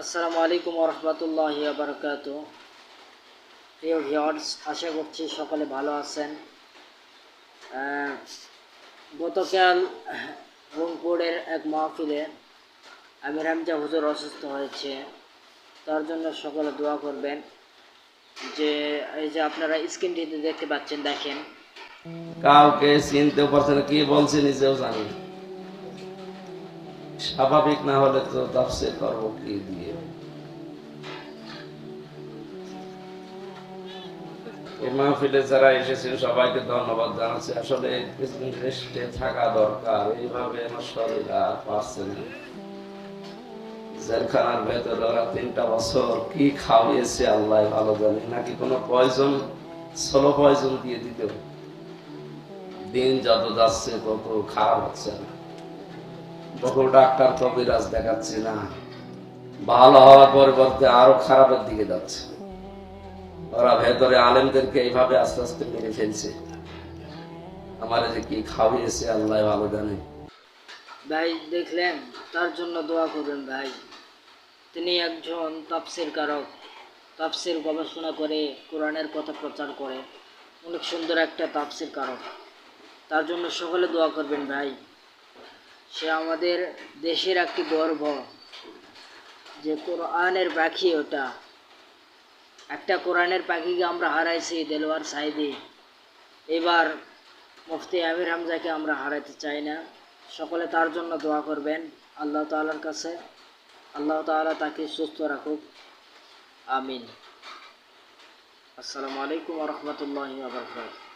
আসসালামু আলাইকুম ওয়া রাহমাতুল্লাহি ওয়া বারাকাতুহু। প্রিয় ভিউয়ার্স, আশা করছি সকলে ভালো আছেন। গতকাল রংপুরের এক মাহফিলে আমির হামজা হুজুর অসুস্থ হয়েছে, তার জন্য সকলে দোয়া করবেন। যে এই যে আপনারা স্ক্রিনটিতে দেখতে পাচ্ছেন, দেখেন, কাউকে চিনতে পারছে না, কি বলছে নিজেও জানি। স্বাভাবিক না হলে তো তাফসীর করব কি দিয়ে। এই মাহফিলে যারা এসেছেন সবাইকে ধন্যবাদ জানাচ্ছি। আসলে রেস্টে থাকা দরকার, এইভাবে আমার শরীর আর পারছে না। জেলখানার ভেতরে ওরা 3টা বছর কি খাওয়িয়েছে আল্লাহ ভালো জানে, নাকি কোনো পয়জন, স্লো পয়জন দিয়ে দিত। দিন যত যাচ্ছে তত খারাপ হচ্ছে না। বহু ডাক্তার কবিরাজ দেখাচ্ছে না, ভালো হওয়ার পরিবর্তে আরো খারাপের দিকে যাচ্ছে। ওরা ভেতরে আলেমদেরকে এইভাবে আস্তে আস্তে মেরে ফেলছে। আমার যে কি খাওয়িয়েছে আল্লাহ ভালো জানে। ভাই দেখলেন, তার জন্য দোয়া করবেন ভাই। তিনি একজন তাফসীর কারক, তাফসীর গবেষণা করে কোরআনের কথা প্রচার করে, অনেক সুন্দর একটা তাফসীর কারক। তার জন্য সকলে দোয়া করবেন ভাই। সে আমাদের দেশের একটি গর্ব, যে কোরআনের পাখি ওটা। একটা কোরআনের পাখিকে আমরা হারাইছি, দেলোয়ার সাইদি। এবার মুফতি আমির হামজাকে আমরা হারাইতে চাই না। সকলে তার জন্য দোয়া করবেন আল্লাহ তাআলার কাছে। আল্লাহ তাআলা তাকে সুস্থ রাখুক, আমিন। আসসালামু আলাইকুম ওয়া রাহমাতুল্লাহি ওয়া বারাকাতুহু।